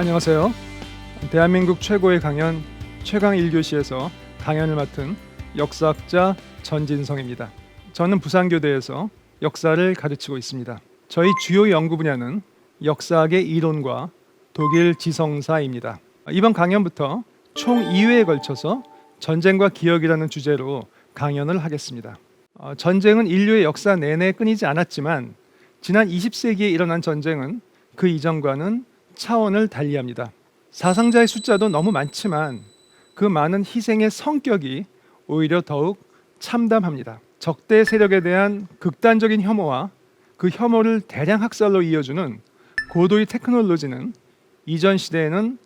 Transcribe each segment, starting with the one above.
안녕하세요. 대한민국 최고의 강연 최강 1교시에서 강연을 맡은 역사학자 전진성입니다. 저는 부산교대에서 역사를 가르치고 있습니다. 저희 주요 연구 분야는 역사학의 이론과 독일 지성사입니다. 이번 강연부터 총 2회에 걸쳐서 전쟁과 기억이라는 주제로 강연을 하겠습니다. 전쟁은 인류의 역사 내내 끊이지 않았지만 지난 20세기에 일어난 전쟁은 그 이전과는 차원을 달리합니다. 사상자의 숫자도 너무 많지만 그 많은 희생의 성격이 오히려 더욱 참담합니다. 적대 세력에 대한 극단적인 혐오와 그 혐오를 대량 학살로 이어주는 고도의 테크놀로지는 이전 시대에는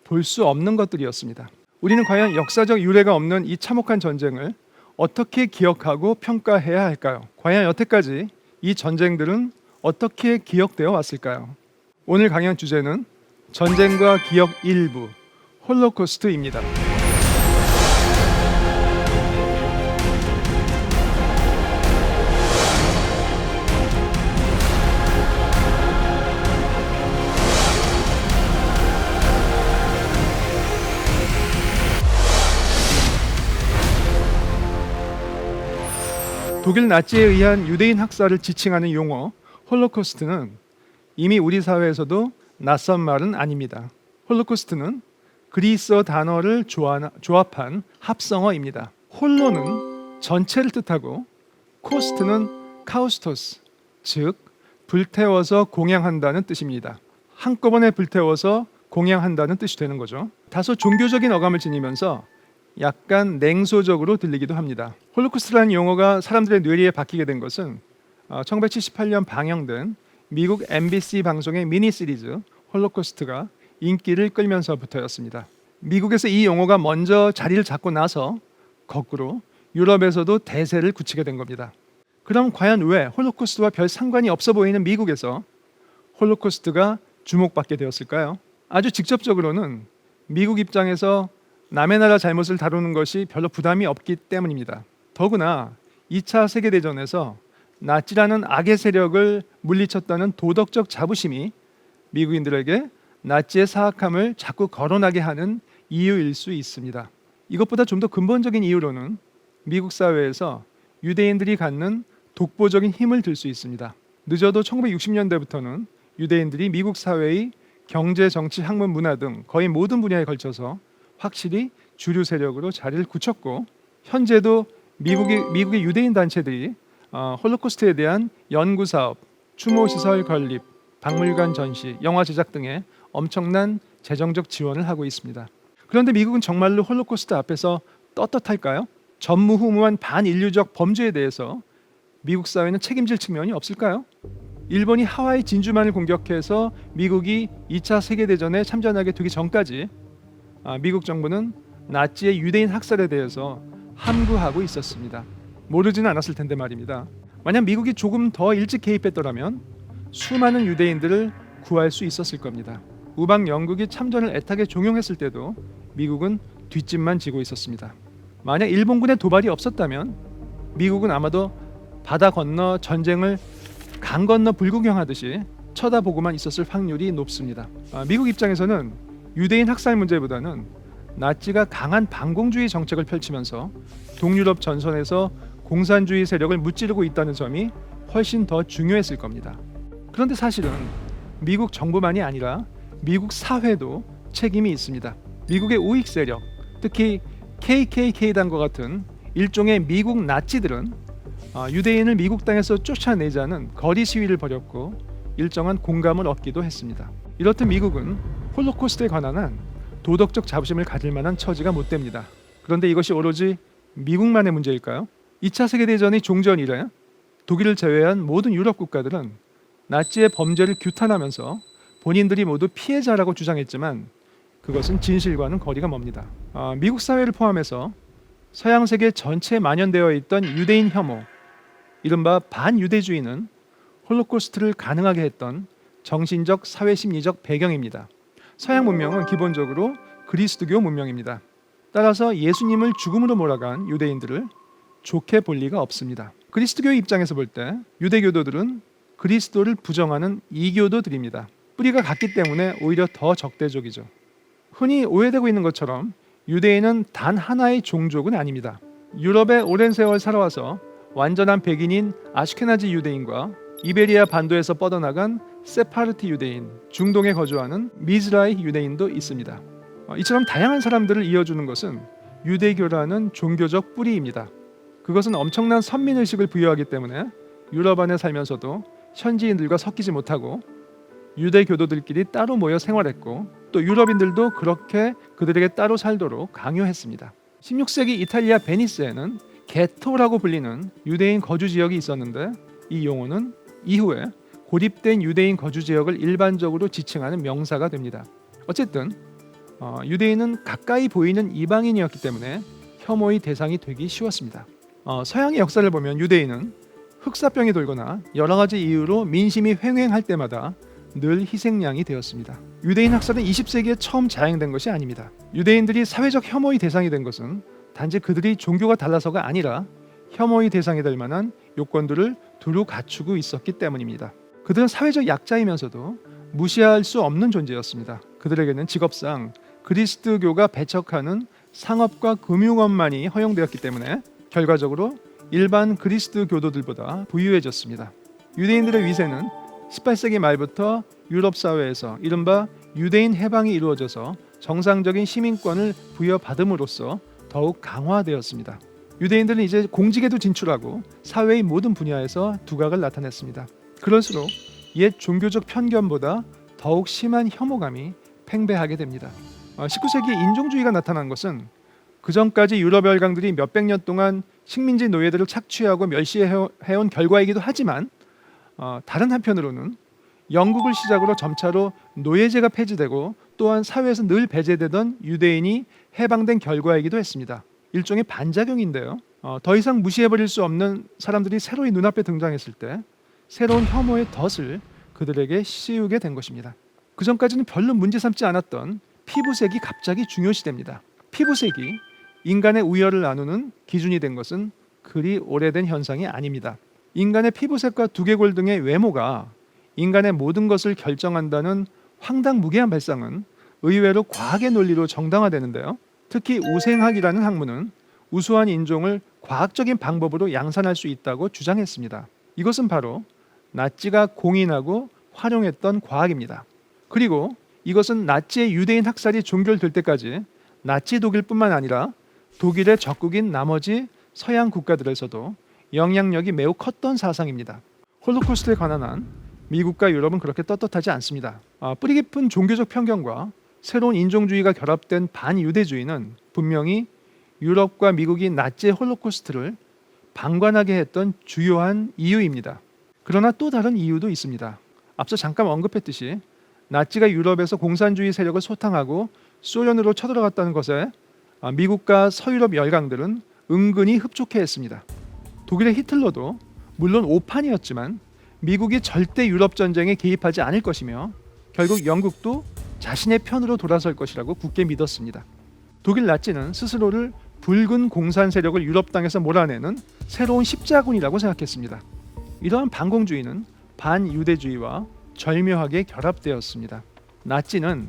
볼 수 없는 것들이었습니다. 우리는 과연 역사적 유례가 없는 이 참혹한 전쟁을 어떻게 기억하고 평가해야 할까요? 과연 여태까지 이 전쟁들은 어떻게 기억되어 왔을까요? 오늘 강연 주제는 전쟁과 기억 일부, 홀로코스트입니다. 독일 나치에 의한 유대인 학살을 지칭하는 용어 홀로코스트는 이미 우리 사회에서도 낯선 말은 아닙니다. 홀로코스트는 그리스어 단어를 조합한 합성어입니다. 홀로는 전체를 뜻하고 코스트는 카우스토스, 즉 불태워서 공양한다는 뜻입니다. 한꺼번에 불태워서 공양한다는 뜻이 되는 거죠. 다소 종교적인 어감을 지니면서 약간 냉소적으로 들리기도 합니다. 홀로코스트라는 용어가 사람들의 뇌리에 박히게 된 것은 1978년 방영된 미국 MBC 방송의 미니 시리즈 홀로코스트가 인기를 끌면서부터였습니다. 미국에서 이 용어가 먼저 자리를 잡고 나서 거꾸로 유럽에서도 대세를 굳히게 된 겁니다. 그럼 과연 왜 홀로코스트와 별 상관이 없어 보이는 미국에서 홀로코스트가 주목받게 되었을까요? 아주 직접적으로는 미국 입장에서 남의 나라 잘못을 다루는 것이 별로 부담이 없기 때문입니다. 더구나 2차 세계대전에서 나치라는 악의 세력을 물리쳤다는 도덕적 자부심이 미국인들에게 나치의 사악함을 자꾸 거론하게 하는 이유일 수 있습니다. 이것보다 좀 더 근본적인 이유로는 미국 사회에서 유대인들이 갖는 독보적인 힘을 들 수 있습니다. 늦어도 1960년대부터는 유대인들이 미국 사회의 경제, 정치, 학문, 문화 등 거의 모든 분야에 걸쳐서 확실히 주류 세력으로 자리를 굳혔고 현재도 미국의 유대인 단체들이 홀로코스트에 대한 연구 사업, 추모 시설 건립, 박물관 전시, 영화 제작 등의 엄청난 재정적 지원을 하고 있습니다. 그런데 미국은 정말로 홀로코스트 앞에서 떳떳할까요? 전무후무한 반인류적 범죄에 대해서 미국 사회는 책임질 측면이 없을까요? 일본이 하와이 진주만을 공격해서 미국이 2차 세계대전에 참전하게 되기 전까지 미국 정부는 나치의 유대인 학살에 대해서 함구하고 있었습니다. 모르지는 않았을 텐데 말입니다. 만약 미국이 조금 더 일찍 개입했더라면 수많은 유대인들을 구할 수 있었을 겁니다. 우방 영국이 참전을 애타게 종용했을 때도 미국은 뒷짐만 지고 있었습니다. 만약 일본군의 도발이 없었다면 미국은 아마도 바다 건너 전쟁을 강 건너 불구경하듯이 쳐다보고만 있었을 확률이 높습니다. 미국 입장에서는 유대인 학살 문제보다는 나치가 강한 반공주의 정책을 펼치면서 동유럽 전선에서 공산주의 세력을 무찌르고 있다는 점이 훨씬 더 중요했을 겁니다. 그런데 사실은 미국 정부만이 아니라 미국 사회도 책임이 있습니다. 미국의 우익 세력, 특히 KKK단과 같은 일종의 미국 나치들은 유대인을 미국 땅에서 쫓아내자는 거리 시위를 벌였고 일정한 공감을 얻기도 했습니다. 이렇듯 미국은 홀로코스트에 관한 한 도덕적 자부심을 가질 만한 처지가 못 됩니다. 그런데 이것이 오로지 미국만의 문제일까요? 2차 세계대전이 종전 이래 독일을 제외한 모든 유럽 국가들은 나치의 범죄를 규탄하면서 본인들이 모두 피해자라고 주장했지만 그것은 진실과는 거리가 멉니다. 미국 사회를 포함해서 서양 세계 전체에 만연되어 있던 유대인 혐오, 이른바 반유대주의는 홀로코스트를 가능하게 했던 정신적, 사회심리적 배경입니다. 서양 문명은 기본적으로 그리스도교 문명입니다. 따라서 예수님을 죽음으로 몰아간 유대인들을 좋게 볼 리가 없습니다. 그리스도교의 입장에서 볼 때 유대교도들은 그리스도를 부정하는 이교도들입니다. 뿌리가 같기 때문에 오히려 더 적대적이죠. 흔히 오해되고 있는 것처럼 유대인은 단 하나의 종족은 아닙니다. 유럽에 오랜 세월 살아와서 완전한 백인인 아슈케나지 유대인과 이베리아 반도에서 뻗어나간 세파르트 유대인, 중동에 거주하는 미즈라히 유대인도 있습니다. 이처럼 다양한 사람들을 이어주는 것은 유대교라는 종교적 뿌리입니다. 그것은 엄청난 선민의식을 부여하기 때문에 유럽 안에 살면서도 현지인들과 섞이지 못하고 유대 교도들끼리 따로 모여 생활했고, 또 유럽인들도 그렇게 그들에게 따로 살도록 강요했습니다. 16세기 이탈리아 베니스에는 게토라고 불리는 유대인 거주 지역이 있었는데, 이 용어는 이후에 고립된 유대인 거주 지역을 일반적으로 지칭하는 명사가 됩니다. 어쨌든 유대인은 가까이 보이는 이방인이었기 때문에 혐오의 대상이 되기 쉬웠습니다. 서양의 역사를 보면 유대인은 흑사병이 돌거나 여러 가지 이유로 민심이 횡행할 때마다 늘 희생양이 되었습니다. 유대인 학살은 20세기에 처음 자행된 것이 아닙니다. 유대인들이 사회적 혐오의 대상이 된 것은 단지 그들이 종교가 달라서가 아니라 혐오의 대상이 될 만한 요건들을 두루 갖추고 있었기 때문입니다. 그들은 사회적 약자이면서도 무시할 수 없는 존재였습니다. 그들에게는 직업상 그리스도교가 배척하는 상업과 금융업만이 허용되었기 때문에 결과적으로 일반 그리스도교도들보다 부유해졌습니다. 유대인들의 위세는 18세기 말부터 유럽 사회에서 이른바 유대인 해방이 이루어져서 정상적인 시민권을 부여받음으로써 더욱 강화되었습니다. 유대인들은 이제 공직에도 진출하고 사회의 모든 분야에서 두각을 나타냈습니다. 그럴수록 옛 종교적 편견보다 더욱 심한 혐오감이 팽배하게 됩니다. 19세기에 인종주의가 나타난 것은 그전까지 유럽 열강들이 몇백 년 동안 식민지 노예들을 착취하고 멸시해온 결과이기도 하지만, 다른 한편으로는 영국을 시작으로 점차로 노예제가 폐지되고 또한 사회에서 늘 배제되던 유대인이 해방된 결과이기도 했습니다. 일종의 반작용인데요. 더 이상 무시해버릴 수 없는 사람들이 새로이 눈앞에 등장했을 때 새로운 혐오의 덫을 그들에게 씌우게 된 것입니다. 그전까지는 별로 문제 삼지 않았던 피부색이 갑자기 중요시됩니다. 피부색이 인간의 우열을 나누는 기준이 된 것은 그리 오래된 현상이 아닙니다. 인간의 피부색과 두개골 등의 외모가 인간의 모든 것을 결정한다는 황당무계한 발상은 의외로 과학의 논리로 정당화되는데요. 특히 우생학이라는 학문은 우수한 인종을 과학적인 방법으로 양산할 수 있다고 주장했습니다. 이것은 바로 나치가 공인하고 활용했던 과학입니다. 그리고 이것은 나치의 유대인 학살이 종결될 때까지 나치 독일뿐만 아니라 독일의 적국인 나머지 서양 국가들에서도 영향력이 매우 컸던 사상입니다. 홀로코스트에 관한 한 미국과 유럽은 그렇게 떳떳하지 않습니다. 뿌리 깊은 종교적 편견과 새로운 인종주의가 결합된 반유대주의는 분명히 유럽과 미국이 나치의 홀로코스트를 방관하게 했던 주요한 이유입니다. 그러나 또 다른 이유도 있습니다. 앞서 잠깐 언급했듯이 나치가 유럽에서 공산주의 세력을 소탕하고 소련으로 쳐들어갔다는 것에 미국과 서유럽 열강들은 은근히 흡족해했습니다. 독일의 히틀러도 물론 오판이었지만 미국이 절대 유럽 전쟁에 개입하지 않을 것이며 결국 영국도 자신의 편으로 돌아설 것이라고 굳게 믿었습니다. 독일 나치는 스스로를 붉은 공산 세력을 유럽 땅에서 몰아내는 새로운 십자군이라고 생각했습니다. 이러한 반공주의는 반유대주의와 절묘하게 결합되었습니다. 나치는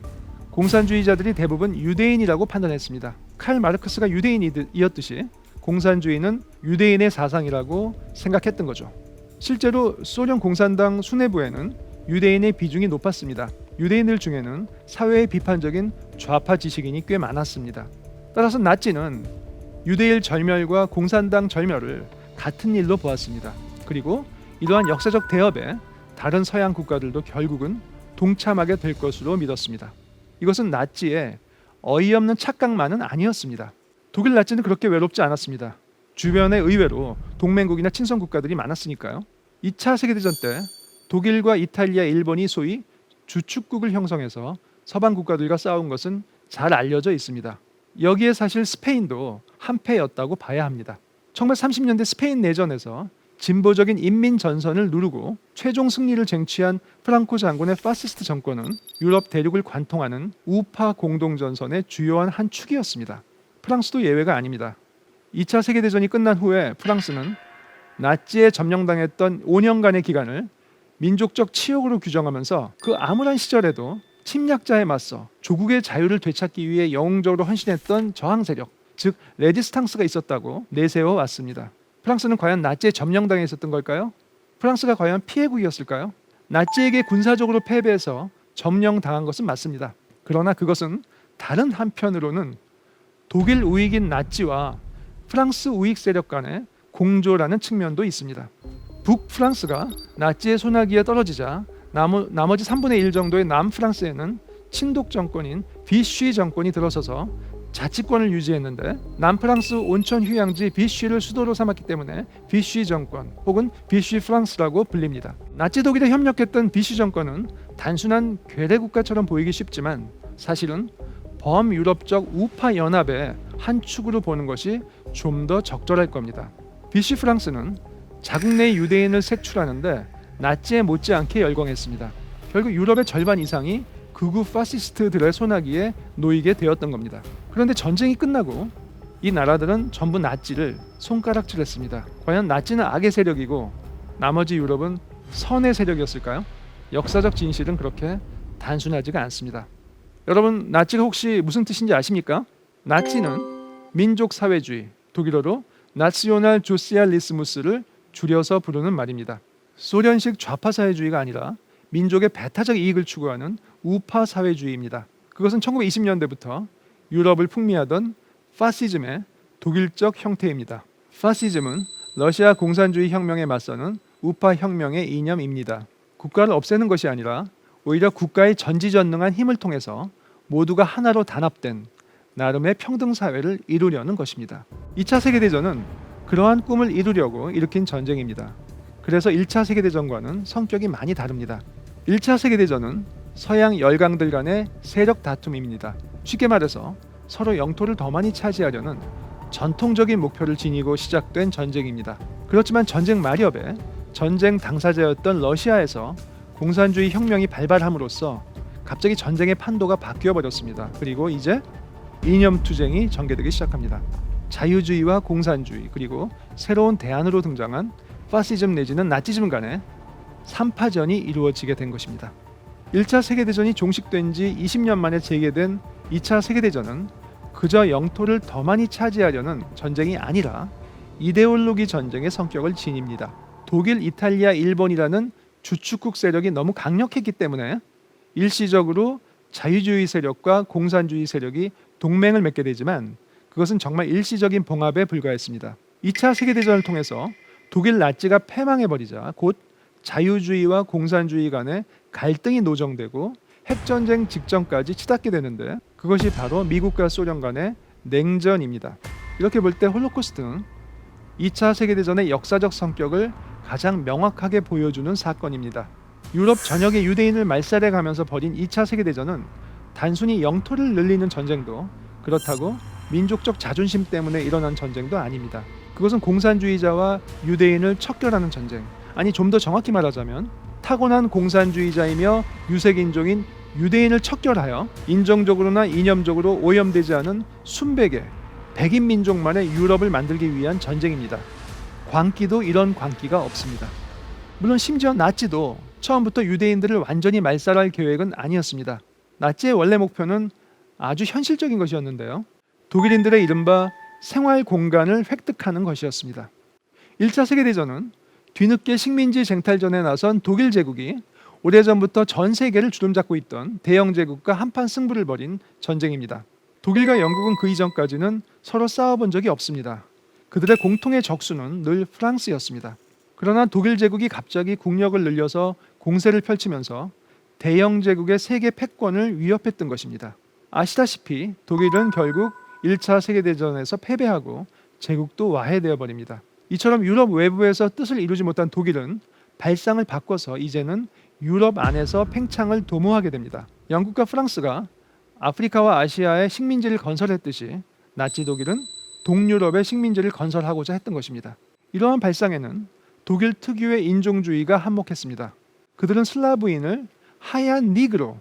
공산주의자들이 대부분 유대인이라고 판단했습니다. 칼 마르크스가 유대인이었듯이 공산주의는 유대인의 사상이라고 생각했던 거죠. 실제로 소련 공산당 수뇌부에는 유대인의 비중이 높았습니다. 유대인들 중에는 사회에 비판적인 좌파 지식인이 꽤 많았습니다. 따라서 나치는 유대인 절멸과 공산당 절멸을 같은 일로 보았습니다. 그리고 이러한 역사적 대업에 다른 서양 국가들도 결국은 동참하게 될 것으로 믿었습니다. 이것은 나치의 어이없는 착각만은 아니었습니다. 독일 나치는 그렇게 외롭지 않았습니다. 주변에 의외로 동맹국이나 친선 국가들이 많았으니까요. 2차 세계대전 때 독일과 이탈리아, 일본이 소위 주축국을 형성해서 서방 국가들과 싸운 것은 잘 알려져 있습니다. 여기에 사실 스페인도 한패였다고 봐야 합니다. 1930년대 스페인 내전에서 진보적인 인민 전선을 누르고 최종 승리를 쟁취한 프랑코 장군의 파시스트 정권은 유럽 대륙을 관통하는 우파 공동전선의 주요한 한 축이었습니다. 프랑스도 예외가 아닙니다. 2차 세계대전이 끝난 후에 프랑스는 나치에 점령당했던 5년간의 기간을 민족적 치욕으로 규정하면서 그 암울한 시절에도 침략자에 맞서 조국의 자유를 되찾기 위해 영웅적으로 헌신했던 저항 세력, 즉 레지스탕스가 있었다고 내세워 왔습니다. 프랑스는 과연 나치에 점령당해 있었던 걸까요? 프랑스가 과연 피해국이었을까요? 나치에게 군사적으로 패배해서 점령당한 것은 맞습니다. 그러나 그것은 다른 한편으로는 독일 우익인 나치와 프랑스 우익 세력 간의 공조라는 측면도 있습니다. 북프랑스가 나치의 손아귀에 떨어지자 나머지 3분의 1 정도의 남프랑스에는 친독 정권인 비쉬 정권이 들어서서 자치권을 유지했는데 남프랑스 온천 휴양지 비쉬를 수도로 삼았기 때문에 비쉬 정권 혹은 비쉬 프랑스라고 불립니다. 나치 독일에 협력했던 비쉬 정권은 단순한 괴뢰 국가처럼 보이기 쉽지만 사실은 범유럽적 우파 연합의 한 축으로 보는 것이 좀 더 적절할 겁니다. 비쉬 프랑스는 자국 내 유대인을 색출하는데 나치에 못지않게 열광했습니다. 결국 유럽의 절반 이상이 극우 파시스트들의 손아귀에 놓이게 되었던 겁니다. 그런데 전쟁이 끝나고 이 나라들은 전부 나치를 손가락질했습니다. 과연 나치는 악의 세력이고 나머지 유럽은 선의 세력이었을까요? 역사적 진실은 그렇게 단순하지가 않습니다. 여러분, 나치가 혹시 무슨 뜻인지 아십니까? 나치는 민족사회주의, 독일어로 나시오날 조시알리스무스를 줄여서 부르는 말입니다. 소련식 좌파 사회주의가 아니라 민족의 배타적 이익을 추구하는 우파 사회주의입니다. 그것은 1920년대부터 유럽을 풍미하던 파시즘의 독일적 형태입니다. 파시즘은 러시아 공산주의 혁명에 맞서는 우파 혁명의 이념입니다. 국가를 없애는 것이 아니라 오히려 국가의 전지전능한 힘을 통해서 모두가 하나로 단합된 나름의 평등 사회를 이루려는 것입니다. 2차 세계대전은 그러한 꿈을 이루려고 일으킨 전쟁입니다. 그래서 1차 세계대전과는 성격이 많이 다릅니다. 1차 세계대전은 서양 열강들 간의 세력 다툼입니다. 쉽게 말해서 서로 영토를 더 많이 차지하려는 전통적인 목표를 지니고 시작된 전쟁입니다. 그렇지만 전쟁 마렵에 전쟁 당사자였던 러시아에서 공산주의 혁명이 발발함으로써 갑자기 전쟁의 판도가 바뀌어 버렸습니다. 그리고 이제 이념투쟁이 전개되기 시작합니다. 자유주의와 공산주의 그리고 새로운 대안으로 등장한 파시즘 내지는 나치즘 간의 3파전이 이루어지게 된 것입니다. 1차 세계대전이 종식된 지 20년 만에 재개된 2차 세계대전은 그저 영토를 더 많이 차지하려는 전쟁이 아니라 이데올로기 전쟁의 성격을 지닙니다. 독일, 이탈리아, 일본이라는 주축국 세력이 너무 강력했기 때문에 일시적으로 자유주의 세력과 공산주의 세력이 동맹을 맺게 되지만 그것은 정말 일시적인 봉합에 불과했습니다. 2차 세계대전을 통해서 독일 나치가 패망해버리자 곧 자유주의와 공산주의 간의 갈등이 노정되고 핵전쟁 직전까지 치닫게 되는데 그것이 바로 미국과 소련 간의 냉전입니다. 이렇게 볼 때 홀로코스트는 2차 세계대전의 역사적 성격을 가장 명확하게 보여주는 사건입니다. 유럽 전역의 유대인을 말살해 가면서 벌인 2차 세계대전은 단순히 영토를 늘리는 전쟁도 그렇다고 민족적 자존심 때문에 일어난 전쟁도 아닙니다. 그것은 공산주의자와 유대인을 척결하는 전쟁, 아니 좀 더 정확히 말하자면 타고난 공산주의자이며 유색인종인 유대인을 척결하여 인종적으로나 이념적으로 오염되지 않은 순백의 백인 민족만의 유럽을 만들기 위한 전쟁입니다. 광기도 이런 광기가 없습니다. 물론 심지어 나치도 처음부터 유대인들을 완전히 말살할 계획은 아니었습니다. 나치의 원래 목표는 아주 현실적인 것이었는데요. 독일인들의 이른바 생활 공간을 획득하는 것이었습니다. 1차 세계대전은 뒤늦게 식민지 쟁탈전에 나선 독일 제국이 오래전부터 전 세계를 주름잡고 있던 대영 제국과 한판 승부를 벌인 전쟁입니다. 독일과 영국은 그 이전까지는 서로 싸워본 적이 없습니다. 그들의 공통의 적수는 늘 프랑스였습니다. 그러나 독일 제국이 갑자기 국력을 늘려서 공세를 펼치면서 대영 제국의 세계 패권을 위협했던 것입니다. 아시다시피 독일은 결국 1차 세계대전에서 패배하고 제국도 와해되어 버립니다. 이처럼 유럽 외부에서 뜻을 이루지 못한 독일은 발상을 바꿔서 이제는 유럽 안에서 팽창을 도모하게 됩니다. 영국과 프랑스가 아프리카와 아시아에 식민지를 건설했듯이 나치 독일은 동유럽의 식민지를 건설하고자 했던 것입니다. 이러한 발상에는 독일 특유의 인종주의가 한몫했습니다. 그들은 슬라브인을 하얀 니그로,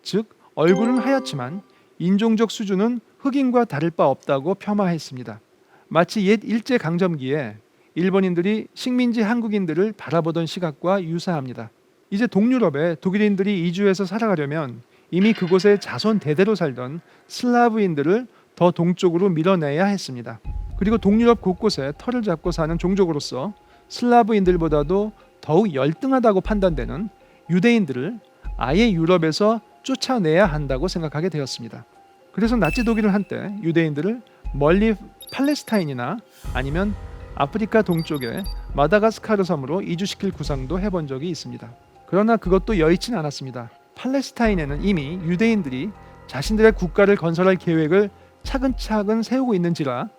즉 얼굴은 하얗지만 인종적 수준은 흑인과 다를 바 없다고 폄하했습니다. 마치 옛 일제강점기에 일본인들이 식민지 한국인들을 바라보던 시각과 유사합니다. 이제 동유럽에 독일인들이 이주해서 살아가려면 이미 그곳에 자손 대대로 살던 슬라브인들을 더 동쪽으로 밀어내야 했습니다. 그리고 동유럽 곳곳에 터를 잡고 사는 종족으로서 슬라브인들보다도 더욱 열등하다고 판단되는 유대인들을 아예 유럽에서 쫓아내야 한다고 생각하게 되었습니다. 그래서 나치 독일은 한때 유대인들을 멀리 팔레스타인이나 아니면 아프리카 동쪽의 마다가스카르 섬으로 이주시킬 구상도 해본 적이 있습니다. 그러나 그것도 여의치 않았습니다. 팔레스타인에는 이미 유대인들이 자신들의 국가를 건설할 계획을 차근차근 세우고 있는지라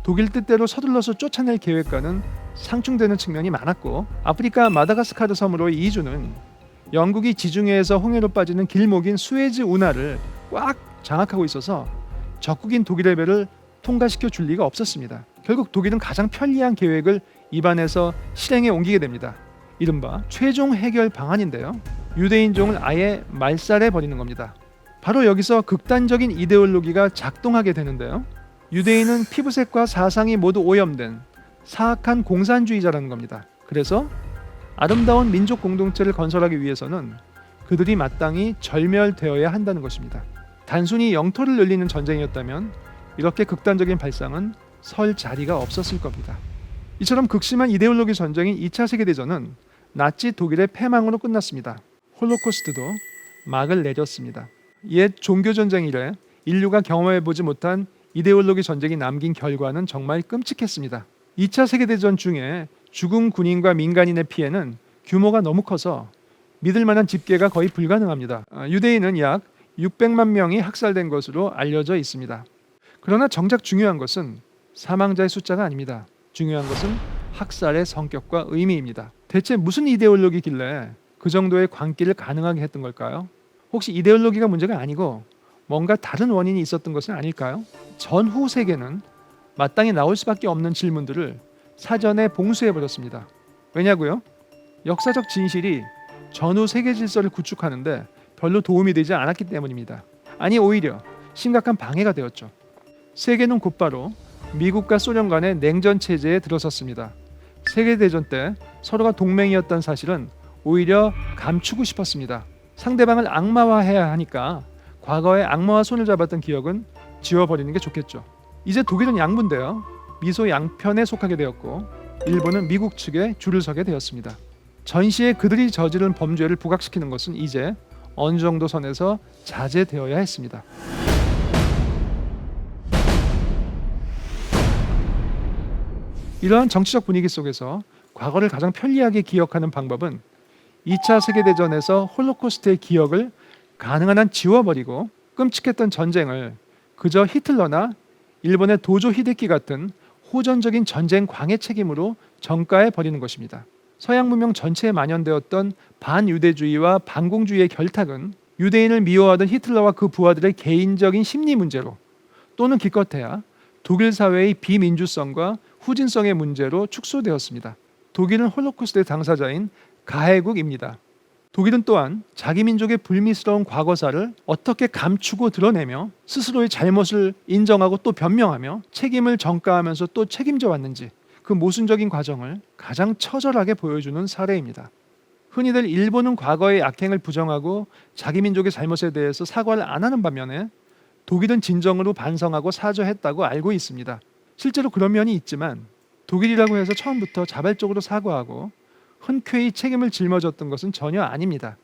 독일 뜻대로 서둘러서 쫓아낼 계획과는 상충되는 측면이 많았고, 아프리카 마다가스카르 섬으로의 이주는 영국이 지중해에서 홍해로 빠지는 길목인 수에즈 운하를 꽉 장악하고 있어서 적국인 독일의 배를 통과시켜 줄 리가 없었습니다. 결국 독일은 가장 편리한 계획을 입안해서 실행에 옮기게 됩니다. 이른바 최종 해결 방안인데요. 유대인종을 아예 말살해 버리는 겁니다. 바로 여기서 극단적인 이데올로기가 작동하게 되는데요. 유대인은 피부색과 사상이 모두 오염된 사악한 공산주의자라는 겁니다. 그래서 아름다운 민족 공동체를 건설하기 위해서는 그들이 마땅히 절멸되어야 한다는 것입니다. 단순히 영토를 늘리는 전쟁이었다면 이렇게 극단적인 발상은 설 자리가 없었을 겁니다. 이처럼 극심한 이데올로기 전쟁인 2차 세계대전은 나치 독일의 패망으로 끝났습니다. 홀로코스트도 막을 내렸습니다. 옛 종교전쟁 이래 인류가 경험해보지 못한 이데올로기 전쟁이 남긴 결과는 정말 끔찍했습니다. 2차 세계대전 중에 죽은 군인과 민간인의 피해는 규모가 너무 커서 믿을 만한 집계가 거의 불가능합니다. 유대인은 약 600만 명이 학살된 것으로 알려져 있습니다. 그러나 정작 중요한 것은 사망자의 숫자가 아닙니다. 중요한 것은 학살의 성격과 의미입니다. 대체 무슨 이데올로기길래 그 정도의 광기를 가능하게 했던 걸까요? 혹시 이데올로기가 문제가 아니고 뭔가 다른 원인이 있었던 것은 아닐까요? 전후 세계는 마땅히 나올 수밖에 없는 질문들을 사전에 봉쇄해버렸습니다. 왜냐고요? 역사적 진실이 전후 세계 질서를 구축하는데 별로 도움이 되지 않았기 때문입니다. 아니, 오히려 심각한 방해가 되었죠. 세계는 곧바로 미국과 소련 간의 냉전 체제에 들어섰습니다. 세계대전 때 서로가 동맹이었던 사실은 오히려 감추고 싶었습니다. 상대방을 악마화해야 하니까 과거에 악마와 손을 잡았던 기억은 지워버리는 게 좋겠죠. 이제 독일은 양분되어 미소 양편에 속하게 되었고, 일본은 미국 측에 줄을 서게 되었습니다. 전시에 그들이 저지른 범죄를 부각시키는 것은 이제 어느 정도 선에서 자제되어야 했습니다. 이러한 정치적 분위기 속에서 과거를 가장 편리하게 기억하는 방법은 2차 세계대전에서 홀로코스트의 기억을 가능한 한 지워버리고 끔찍했던 전쟁을 그저 히틀러나 일본의 도조 히데키 같은 호전적인 전쟁 광해 책임으로 전가해 버리는 것입니다. 서양 문명 전체에 만연되었던 반유대주의와 반공주의의 결탁은 유대인을 미워하던 히틀러와 그 부하들의 개인적인 심리 문제로, 또는 기껏해야 독일 사회의 비민주성과 후진성의 문제로 축소되었습니다. 독일은 홀로코스트의 당사자인 가해국입니다. 독일은 또한 자기 민족의 불미스러운 과거사를 어떻게 감추고 드러내며 스스로의 잘못을 인정하고 또 변명하며 책임을 전가하면서 또 책임져 왔는지, 그 모순적인 과정을 가장 처절하게 보여주는 사례입니다. 흔히들 일본은 과거의 악행을 부정하고 자기 민족의 잘못에 대해서 사과를 안 하는 반면에 독일은 진정으로 반성하고 사죄했다고 알고 있습니다. 실제로 그런 면이 있지만 독일이라고 해서 처음부터 자발적으로 사과하고 흔쾌히 책임을 짊어졌던 것은 전혀 아닙니다.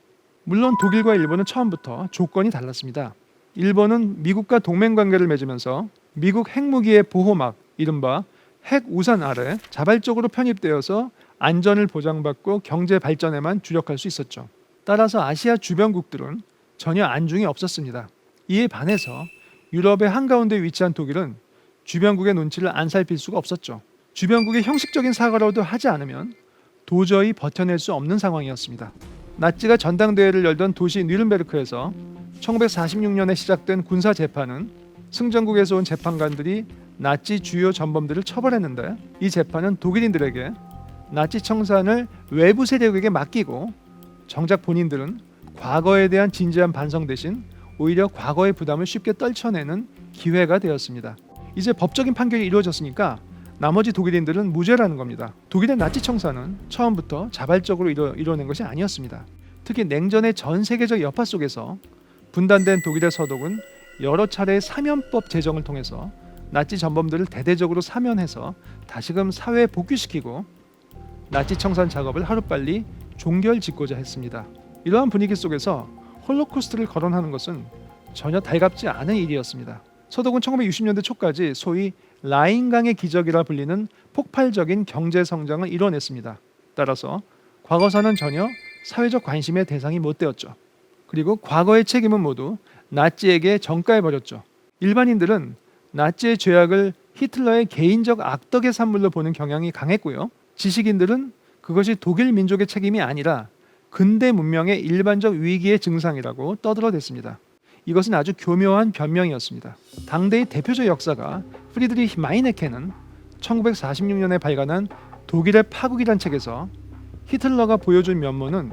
물론 독일과 일본은 처음부터 조건이 달랐습니다. 일본은 미국과 동맹관계를 맺으면서 미국 핵무기의 보호막, 이른바 핵우산 아래 자발적으로 편입되어서 안전을 보장받고 경제 발전에만 주력할 수 있었죠. 따라서 아시아 주변국들은 전혀 안중이 없었습니다. 이에 반해서 유럽의 한가운데 위치한 독일은 주변국의 눈치를 안 살필 수가 없었죠. 주변국의 형식적인 사과라도 하지 않으면 도저히 버텨낼 수 없는 상황이었습니다. 나치가 전당대회를 열던 도시 뉘른베르크에서 1946년에 시작된 군사 재판은 승전국에서 온 재판관들이 나치 주요 전범들을 처벌했는데, 이 재판은 독일인들에게 나치 청산을 외부 세력에게 맡기고 정작 본인들은 과거에 대한 진지한 반성 대신 오히려 과거의 부담을 쉽게 떨쳐내는 기회가 되었습니다. 이제 법적인 판결이 이루어졌으니까 나머지 독일인들은 무죄라는 겁니다. 독일의 나치 청산은 처음부터 자발적으로 이뤄낸 것이 아니었습니다. 특히 냉전의 전 세계적 여파 속에서 분단된 독일의 서독은 여러 차례의 사면법 제정을 통해서 나치 전범들을 대대적으로 사면해서 다시금 사회에 복귀시키고 나치 청산 작업을 하루빨리 종결짓고자 했습니다. 이러한 분위기 속에서 홀로코스트를 거론하는 것은 전혀 달갑지 않은 일이었습니다. 서독은 1960년대 초까지 소위 라인강의 기적이라 불리는 폭발적인 경제 성장을 이뤄냈습니다. 따라서 과거사는 전혀 사회적 관심의 대상이 못 되었죠. 그리고 과거의 책임은 모두 나치에게 전가해버렸죠. 일반인들은 나치의 죄악을 히틀러의 개인적 악덕의 산물로 보는 경향이 강했고요. 지식인들은 그것이 독일 민족의 책임이 아니라 근대 문명의 일반적 위기의 증상이라고 떠들어댔습니다. 이것은 아주 교묘한 변명이었습니다. 당대의 대표적 역사가 프리드리히 마이네케는 1946년에 발간한 독일의 파국이란 책에서 히틀러가 보여준 면모는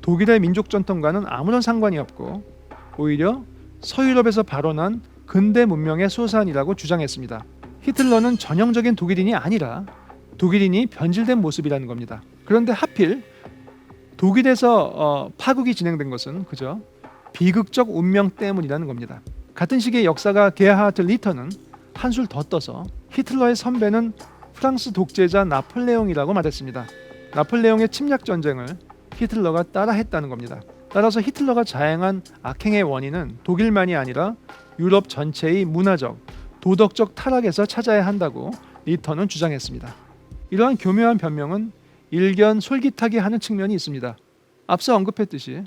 독일의 민족 전통과는 아무런 상관이 없고 오히려 서유럽에서 발원한 근대 문명의 소산이라고 주장했습니다. 히틀러는 전형적인 독일인이 아니라 독일인이 변질된 모습이라는 겁니다. 그런데 하필 독일에서 파국이 진행된 것은 그저 비극적 운명 때문이라는 겁니다. 같은 시기의 역사가 게하르트 리터는 한술 더 떠서 히틀러의 선배는 프랑스 독재자 나폴레옹이라고 말했습니다. 나폴레옹의 침략 전쟁을 히틀러가 따라했다는 겁니다. 따라서 히틀러가 자행한 악행의 원인은 독일만이 아니라 유럽 전체의 문화적, 도덕적 타락에서 찾아야 한다고 리터는 주장했습니다. 이러한 교묘한 변명은 일견 솔깃하게 하는 측면이 있습니다. 앞서 언급했듯이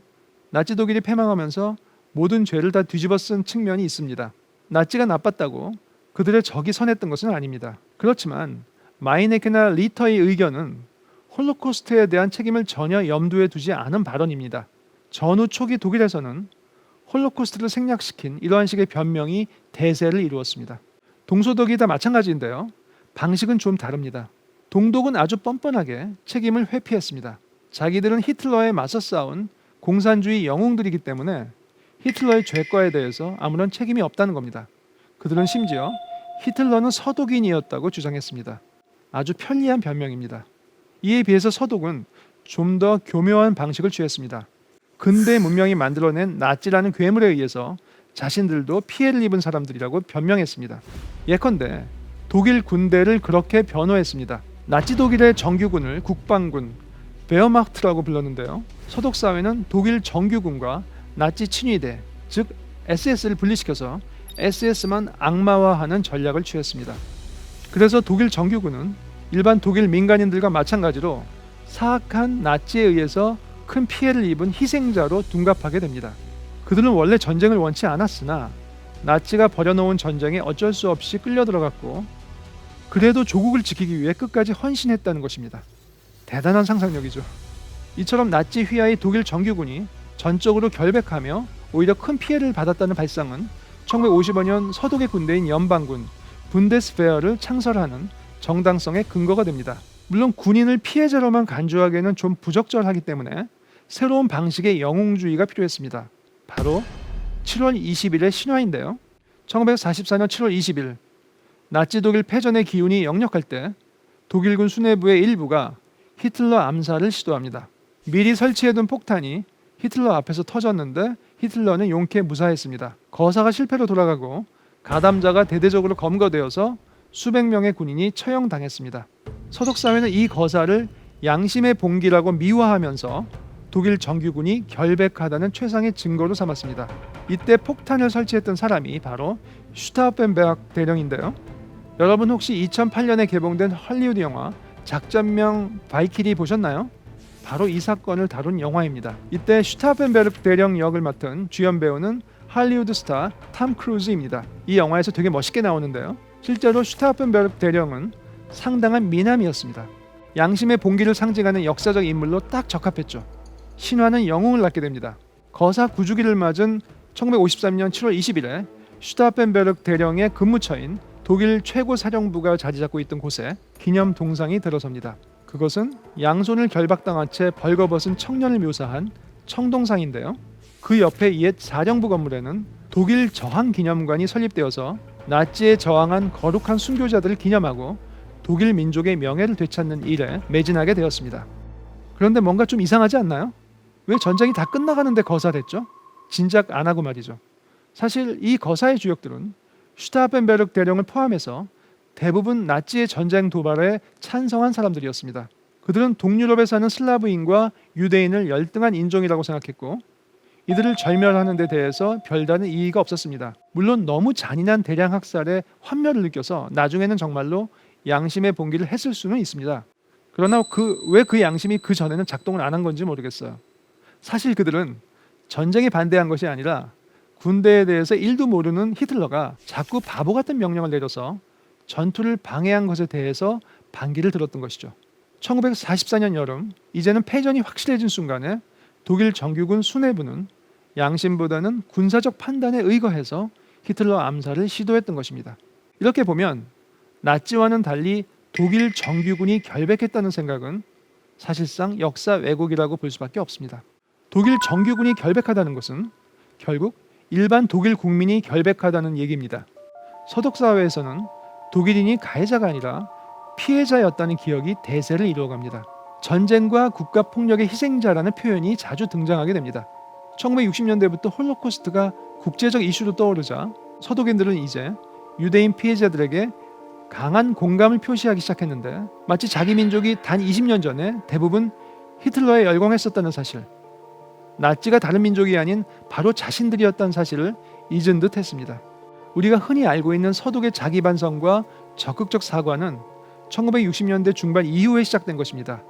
나치 독일이 패망하면서 모든 죄를 다 뒤집어 쓴 측면이 있습니다. 나치가 나빴다고 그들의 적이 선했던 것은 아닙니다. 그렇지만 마이네케나 리터의 의견은 홀로코스트에 대한 책임을 전혀 염두에 두지 않은 발언입니다. 전후 초기 독일에서는 홀로코스트를 생략시킨 이러한 식의 변명이 대세를 이루었습니다. 동서독이 다 마찬가지인데요. 방식은 좀 다릅니다. 동독은 아주 뻔뻔하게 책임을 회피했습니다. 자기들은 히틀러에 맞서 싸운 공산주의 영웅들이기 때문에 히틀러의 죄과에 대해서 아무런 책임이 없다는 겁니다. 그들은 심지어 히틀러는 서독인이었다고 주장했습니다. 아주 편리한 변명입니다. 이에 비해서 서독은 좀 더 교묘한 방식을 취했습니다. 근대 문명이 만들어낸 나치라는 괴물에 의해서 자신들도 피해를 입은 사람들이라고 변명했습니다. 예컨대 독일 군대를 그렇게 변호했습니다. 나치 독일의 정규군을 국방군, 베어마흐트라고 불렀는데요. 서독 사회는 독일 정규군과 나치 친위대, 즉 SS를 분리시켜서 SS만 악마화하는 전략을 취했습니다. 그래서 독일 정규군은 일반 독일 민간인들과 마찬가지로 사악한 나치에 의해서 큰 피해를 입은 희생자로 둔갑하게 됩니다. 그들은 원래 전쟁을 원치 않았으나 나치가 벌여놓은 전쟁에 어쩔 수 없이 끌려 들어갔고 그래도 조국을 지키기 위해 끝까지 헌신했다는 것입니다. 대단한 상상력이죠. 이처럼 나치 휘하의 독일 정규군이 전적으로 결백하며 오히려 큰 피해를 받았다는 발상은 1955년 서독의 군대인 연방군 분데스웨어를 창설하는 정당성의 근거가 됩니다. 물론 군인을 피해자로만 간주하기에는 좀 부적절하기 때문에 새로운 방식의 영웅주의가 필요했습니다. 바로 7월 20일의 신화인데요. 1944년 7월 20일 나치 독일 패전의 기운이 역력할 때 독일군 수뇌부의 일부가 히틀러 암살을 시도합니다. 미리 설치해둔 폭탄이 히틀러 앞에서 터졌는데 히틀러는 용케 무사했습니다. 거사가 실패로 돌아가고 가담자가 대대적으로 검거되어서 수백 명의 군인이 처형당했습니다. 서독사회는 이 거사를 양심의 봉기라고 미화하면서 독일 정규군이 결백하다는 최상의 증거로 삼았습니다. 이때 폭탄을 설치했던 사람이 바로 슈타우펜베르크 대령인데요. 여러분 혹시 2008년에 개봉된 헐리우드 영화 작전명 바이키리 보셨나요? 바로 이 사건을 다룬 영화입니다. 이때 슈타우펜베르크 대령 역을 맡은 주연 배우는 할리우드 스타 톰 크루즈입니다. 이 영화에서 되게 멋있게 나오는데요. 실제로 슈타우펜베르크 대령은 상당한 미남이었습니다. 양심의 봉기를 상징하는 역사적 인물로 딱 적합했죠. 신화는 영웅을 낳게 됩니다. 거사 구주기를 맞은 1953년 7월 20일에 슈타우펜베르크 대령의 근무처인 독일 최고 사령부가 자리 잡고 있던 곳에 기념 동상이 들어섭니다. 그것은 양손을 결박당한 채 벌거벗은 청년을 묘사한 청동상인데요. 그 옆에 옛 사령부 건물에는 독일 저항 기념관이 설립되어서 나치에 저항한 거룩한 순교자들을 기념하고 독일 민족의 명예를 되찾는 일에 매진하게 되었습니다. 그런데 뭔가 좀 이상하지 않나요? 왜 전쟁이 다 끝나가는데 거사됐죠? 진작 안 하고 말이죠. 사실 이 거사의 주역들은 슈타펜베르크 대령을 포함해서 대부분 나치의 전쟁 도발에 찬성한 사람들이었습니다. 그들은 동유럽에 사는 슬라브인과 유대인을 열등한 인종이라고 생각했고 이들을 절멸하는 데 대해서 별다른 이의가 없었습니다. 물론 너무 잔인한 대량 학살에 환멸을 느껴서 나중에는 정말로 양심의 봉기를 했을 수는 있습니다. 그러나 왜 그 양심이 그 전에는 작동을 안 한 건지 모르겠어요. 사실 그들은 전쟁에 반대한 것이 아니라 군대에 대해서 1도 모르는 히틀러가 자꾸 바보 같은 명령을 내려서 전투를 방해한 것에 대해서 반기를 들었던 것이죠. 1944년 여름, 이제는 패전이 확실해진 순간에 독일 정규군 수뇌부는 양심보다는 군사적 판단에 의거해서 히틀러 암살을 시도했던 것입니다. 이렇게 보면 나치와는 달리 독일 정규군이 결백했다는 생각은 사실상 역사 왜곡이라고 볼 수밖에 없습니다. 독일 정규군이 결백하다는 것은 결국 일반 독일 국민이 결백하다는 얘기입니다. 서독사회에서는 독일인이 가해자가 아니라 피해자였다는 기억이 대세를 이루어갑니다. 전쟁과 국가폭력의 희생자라는 표현이 자주 등장하게 됩니다. 1960년대부터 홀로코스트가 국제적 이슈로 떠오르자 서독인들은 이제 유대인 피해자들에게 강한 공감을 표시하기 시작했는데 마치 자기 민족이 단 20년 전에 대부분 히틀러에 열광했었다는 사실, 나치가 다른 민족이 아닌 바로 자신들이었다는 사실을 잊은 듯 했습니다. 우리가 흔히 알고 있는 서독의 자기 반성과 적극적 사과는 1960년대 중반 이후에 시작된 것입니다.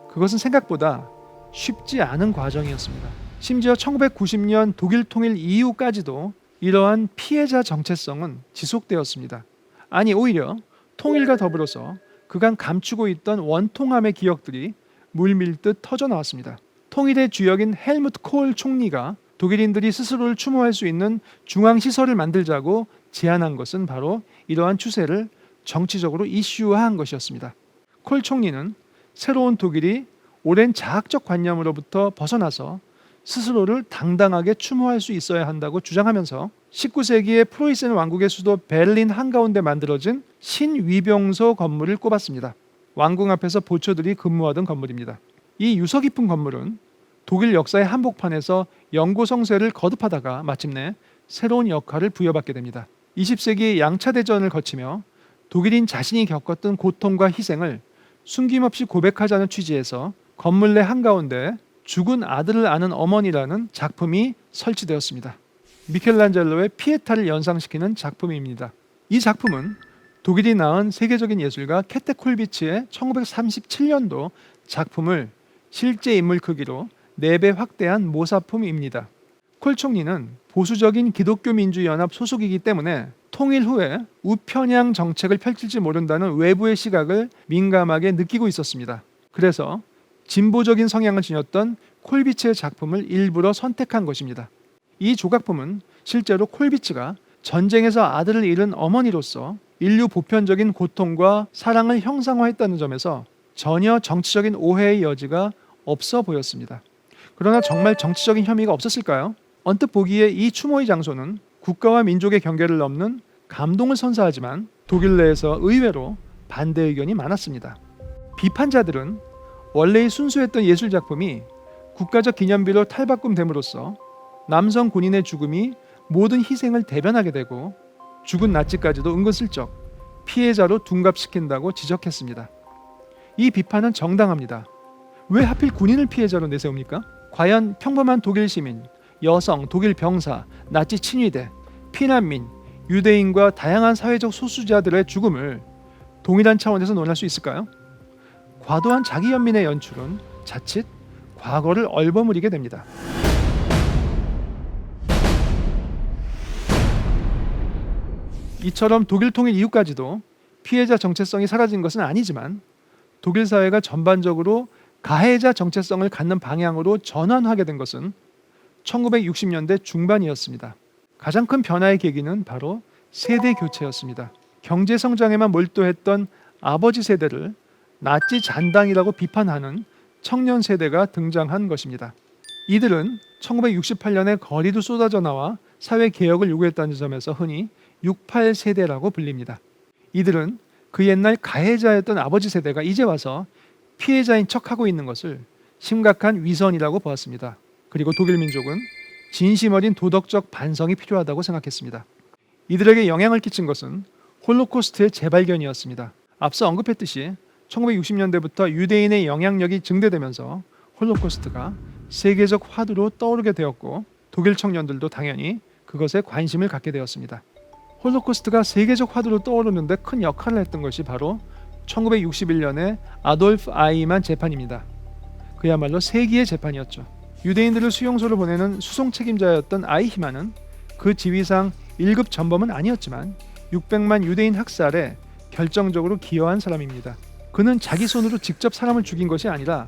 그것은 생각보다 쉽지 않은 과정이었습니다. 심지어 1990년 독일 통일 이후까지도 이러한 피해자 정체성은 지속되었습니다. 아니 오히려 통일과 더불어서 그간 감추고 있던 원통함의 기억들이 물밀듯 터져나왔습니다. 통일의 주역인 헬무트 콜 총리가 독일인들이 스스로를 추모할 수 있는 중앙시설을 만들자고 제안한 것은 바로 이러한 추세를 정치적으로 이슈화한 것이었습니다. 콜 총리는 새로운 독일이 오랜 자학적 관념으로부터 벗어나서 스스로를 당당하게 추모할 수 있어야 한다고 주장하면서 19세기의 프로이센 왕국의 수도 베를린 한가운데 만들어진 신위병소 건물을 꼽았습니다. 왕궁 앞에서 보초들이 근무하던 건물입니다. 이 유서 깊은 건물은 독일 역사의 한복판에서 영고 성세를 거듭하다가 마침내 새로운 역할을 부여받게 됩니다. 20세기의 양차 대전을 거치며 독일인 자신이 겪었던 고통과 희생을 숨김없이 고백하자는 취지에서 건물 내 한가운데 죽은 아들을 아는 어머니라는 작품이 설치되었습니다. 미켈란젤로의 피에타를 연상시키는 작품입니다. 이 작품은 독일이 낳은 세계적인 예술가 케테 콜비츠의 1937년도 작품을 실제 인물 크기로 4배 확대한 모사품입니다. 콜 총리는 보수적인 기독교 민주연합 소속이기 때문에 통일 후에 우편향 정책을 펼칠지 모른다는 외부의 시각을 민감하게 느끼고 있었습니다. 그래서 진보적인 성향을 지녔던 콜비츠의 작품을 일부러 선택한 것입니다. 이 조각품은 실제로 콜비츠가 전쟁에서 아들을 잃은 어머니로서 인류 보편적인 고통과 사랑을 형상화했다는 점에서 전혀 정치적인 오해의 여지가 없어 보였습니다. 그러나 정말 정치적인 혐의가 없었을까요? 언뜻 보기에 이 추모의 장소는 국가와 민족의 경계를 넘는 감동을 선사하지만 독일 내에서 의외로 반대 의견이 많았습니다. 비판자들은 원래의 순수했던 예술 작품이 국가적 기념비로 탈바꿈됨으로써 남성 군인의 죽음이 모든 희생을 대변하게 되고 죽은 나치까지도 은근슬쩍 피해자로 둔갑시킨다고 지적했습니다. 이 비판은 정당합니다. 왜 하필 군인을 피해자로 내세웁니까? 과연 평범한 독일 시민, 여성, 독일 병사, 나치 친위대, 피난민, 유대인과 다양한 사회적 소수자들의 죽음을 동일한 차원에서 논할 수 있을까요? 과도한 자기연민의 연출은 자칫 과거를 얼버무리게 됩니다. 이처럼 독일 통일 이후까지도 피해자 정체성이 사라진 것은 아니지만 독일 사회가 전반적으로 가해자 정체성을 갖는 방향으로 전환하게 된 것은 1960년대 중반이었습니다. 가장 큰 변화의 계기는 바로 세대 교체였습니다. 경제 성장에만 몰두했던 아버지 세대를 나치 잔당이라고 비판하는 청년 세대가 등장한 것입니다. 이들은 1968년에 거리로 쏟아져 나와 사회 개혁을 요구했다는 점에서 흔히 68세대라고 불립니다. 이들은 그 옛날 가해자였던 아버지 세대가 이제 와서 피해자인 척하고 있는 것을 심각한 위선이라고 보았습니다. 그리고 독일 민족은 진심 어린 도덕적 반성이 필요하다고 생각했습니다. 이들에게 영향을 끼친 것은 홀로코스트의 재발견이었습니다. 앞서 언급했듯이 1960년대부터 유대인의 영향력이 증대되면서 홀로코스트가 세계적 화두로 떠오르게 되었고 독일 청년들도 당연히 그것에 관심을 갖게 되었습니다. 홀로코스트가 세계적 화두로 떠오르는데 큰 역할을 했던 것이 바로 1961년에 아돌프 아이히만 재판입니다. 그야말로 세기의 재판이었죠. 유대인들을 수용소로 보내는 수송 책임자였던 아이히만은 그 지위상 1급 전범은 아니었지만 600만 유대인 학살에 결정적으로 기여한 사람입니다. 그는 자기 손으로 직접 사람을 죽인 것이 아니라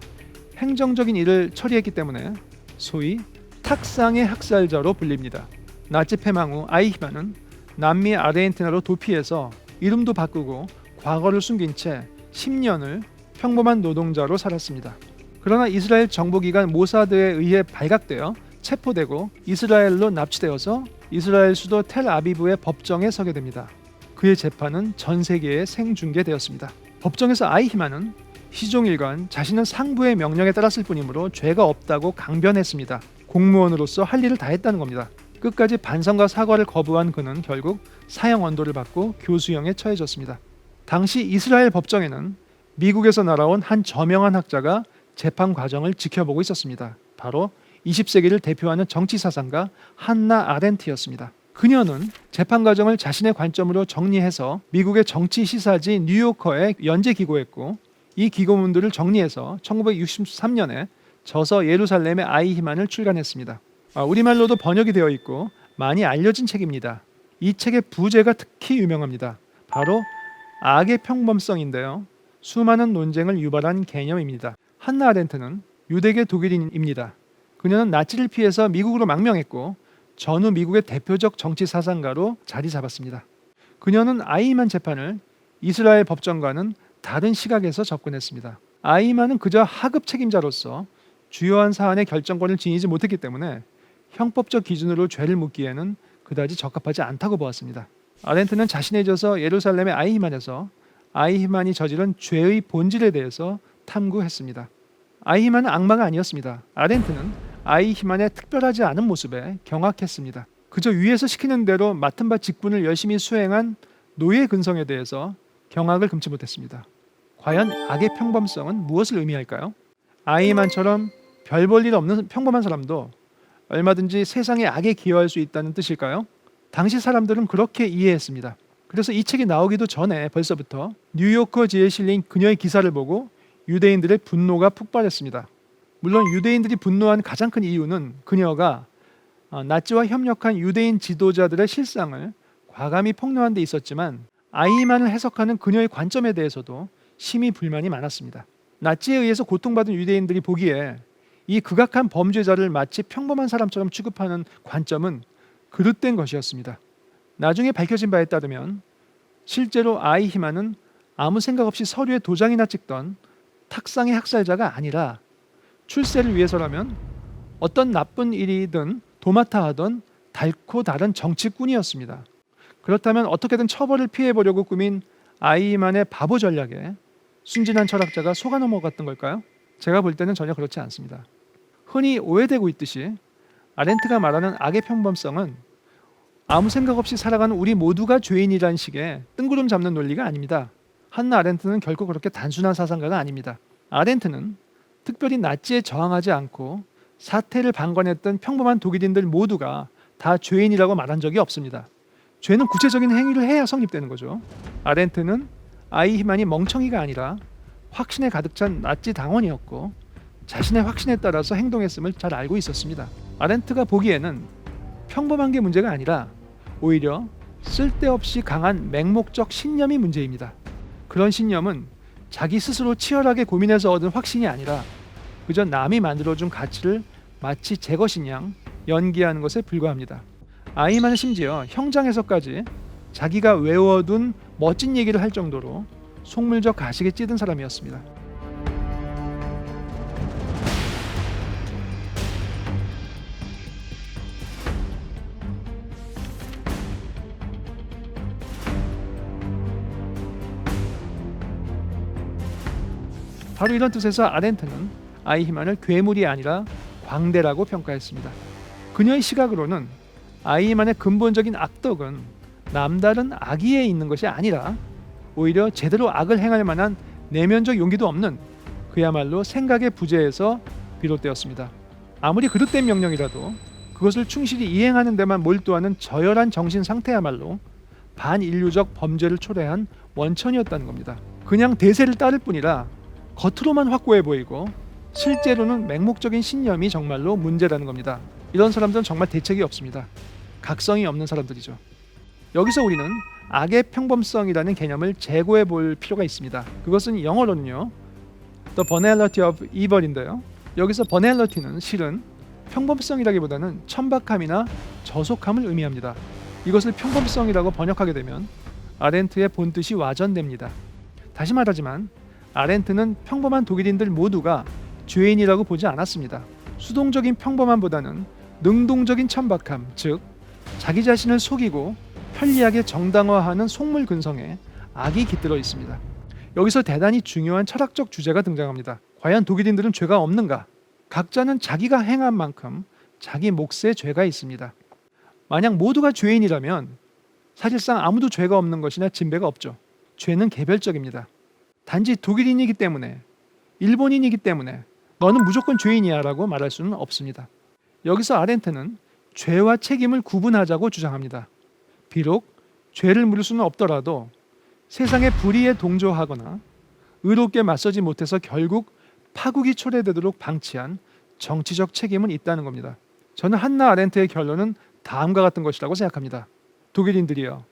행정적인 일을 처리했기 때문에 소위 탁상의 학살자로 불립니다. 나치 패망 후 아이히만은 남미 아르헨티나로 도피해서 이름도 바꾸고 과거를 숨긴 채 10년을 평범한 노동자로 살았습니다. 그러나 이스라엘 정보기관 모사드에 의해 발각되어 체포되고 이스라엘로 납치되어서 이스라엘 수도 텔아비브의 법정에 서게 됩니다. 그의 재판은 전 세계에 생중계되었습니다. 법정에서 아이히만은 시종일관 자신은 상부의 명령에 따랐을 뿐이므로 죄가 없다고 강변했습니다. 공무원으로서 할 일을 다했다는 겁니다. 끝까지 반성과 사과를 거부한 그는 결국 사형 언도를 받고 교수형에 처해졌습니다. 당시 이스라엘 법정에는 미국에서 날아온 한 저명한 학자가 재판 과정을 지켜보고 있었습니다. 바로 20세기를 대표하는 정치사상가 한나 아렌트였습니다. 그녀는 재판 과정을 자신의 관점으로 정리해서 미국의 정치 시사지 뉴요커에 연재 기고했고 이 기고문들을 정리해서 1963년에 저서 예루살렘의 아이히만을 출간했습니다. 우리말로도 번역이 되어 있고 많이 알려진 책입니다. 이 책의 부제가 특히 유명합니다. 바로 악의 평범성인데요. 수많은 논쟁을 유발한 개념입니다. 한나 아렌트는 유대계 독일인입니다. 그녀는 나치를 피해서 미국으로 망명했고 전후 미국의 대표적 정치 사상가로 자리 잡았습니다. 그녀는 아이히만 재판을 이스라엘 법정과는 다른 시각에서 접근했습니다. 아이히만은 그저 하급 책임자로서 주요한 사안의 결정권을 지니지 못했기 때문에 형법적 기준으로 죄를 묻기에는 그다지 적합하지 않다고 보았습니다. 아렌트는 자신의 저서 예루살렘의 아이히만에서 아이히만이 저지른 죄의 본질에 대해서 탐구했습니다. 아이히만은 악마가 아니었습니다. 아렌트는 아이히만의 특별하지 않은 모습에 경악했습니다. 그저 위에서 시키는 대로 맡은 바 직분을 열심히 수행한 노예 근성에 대해서 경악을 금치 못했습니다. 과연 악의 평범성은 무엇을 의미할까요? 아이히만처럼 별 볼 일 없는 평범한 사람도 얼마든지 세상에 악에 기여할 수 있다는 뜻일까요? 당시 사람들은 그렇게 이해했습니다. 그래서 이 책이 나오기도 전에 벌써부터 뉴요커지에 실린 그녀의 기사를 보고 유대인들의 분노가 폭발했습니다. 물론 유대인들이 분노한 가장 큰 이유는 그녀가 나치와 협력한 유대인 지도자들의 실상을 과감히 폭로한 데 있었지만 아이히만을 해석하는 그녀의 관점에 대해서도 심히 불만이 많았습니다. 나치에 의해서 고통받은 유대인들이 보기에 이 극악한 범죄자를 마치 평범한 사람처럼 취급하는 관점은 그릇된 것이었습니다. 나중에 밝혀진 바에 따르면 실제로 아이히만은 아무 생각 없이 서류에 도장이나 찍던 탁상의 학살자가 아니라 출세를 위해서라면 어떤 나쁜 일이든 도맡아 하던 달코 다른 정치꾼이었습니다. 그렇다면 어떻게든 처벌을 피해보려고 꾸민 아이히만의 바보 전략에 순진한 철학자가 속아 넘어갔던 걸까요? 제가 볼 때는 전혀 그렇지 않습니다. 흔히 오해되고 있듯이 아렌트가 말하는 악의 평범성은 아무 생각 없이 살아가는 우리 모두가 죄인이라는 식의 뜬구름 잡는 논리가 아닙니다. 한나 아렌트는 결코 그렇게 단순한 사상가가 아닙니다. 아렌트는 특별히 나치에 저항하지 않고 사태를 방관했던 평범한 독일인들 모두가 다 죄인이라고 말한 적이 없습니다. 죄는 구체적인 행위를 해야 성립되는 거죠. 아렌트는 아이히만이 멍청이가 아니라 확신에 가득 찬 나치 당원이었고 자신의 확신에 따라서 행동했음을 잘 알고 있었습니다. 아렌트가 보기에는 평범한 게 문제가 아니라 오히려 쓸데없이 강한 맹목적 신념이 문제입니다. 그런 신념은 자기 스스로 치열하게 고민해서 얻은 확신이 아니라 그저 남이 만들어준 가치를 마치 제 것인 양 연기하는 것에 불과합니다. 아이히만은 심지어 형장에서까지 자기가 외워둔 멋진 얘기를 할 정도로 속물적 가식에 찌든 사람이었습니다. 바로 이런 뜻에서 아렌트는 아이히만을 괴물이 아니라 광대라고 평가했습니다. 그녀의 시각으로는 아이히만의 근본적인 악덕은 남다른 악의에 있는 것이 아니라 오히려 제대로 악을 행할 만한 내면적 용기도 없는 그야말로 생각의 부재에서 비롯되었습니다. 아무리 그릇된 명령이라도 그것을 충실히 이행하는 데만 몰두하는 저열한 정신 상태야말로 반인류적 범죄를 초래한 원천이었다는 겁니다. 그냥 대세를 따를 뿐이라 겉으로만 확고해 보이고 실제로는 맹목적인 신념이 정말로 문제라는 겁니다. 이런 사람들은 정말 대책이 없습니다. 각성이 없는 사람들이죠. 여기서 우리는 악의 평범성이라는 개념을 재고해 볼 필요가 있습니다. 그것은 영어로는요, The Banality of Evil인데요. 여기서 Banality는 실은 평범성이라기보다는 천박함이나 저속함을 의미합니다. 이것을 평범성이라고 번역하게 되면 아렌트의 본뜻이 와전됩니다. 다시 말하지만 아렌트는 평범한 독일인들 모두가 죄인이라고 보지 않았습니다. 수동적인 평범함보다는 능동적인 천박함, 즉 자기 자신을 속이고 편리하게 정당화하는 속물 근성에 악이 깃들어 있습니다. 여기서 대단히 중요한 철학적 주제가 등장합니다. 과연 독일인들은 죄가 없는가? 각자는 자기가 행한 만큼 자기 몫에 죄가 있습니다. 만약 모두가 죄인이라면 사실상 아무도 죄가 없는 것이나 진배가 없죠. 죄는 개별적입니다. 단지 독일인이기 때문에, 일본인이기 때문에 너는 무조건 죄인이야 라고 말할 수는 없습니다. 여기서 아렌트는 죄와 책임을 구분하자고 주장합니다. 비록 죄를 물을 수는 없더라도 세상의 불의에 동조하거나 의롭게 맞서지 못해서 결국 파국이 초래되도록 방치한 정치적 책임은 있다는 겁니다. 저는 한나 아렌트의 결론은 다음과 같은 것이라고 생각합니다. 독일인들이여,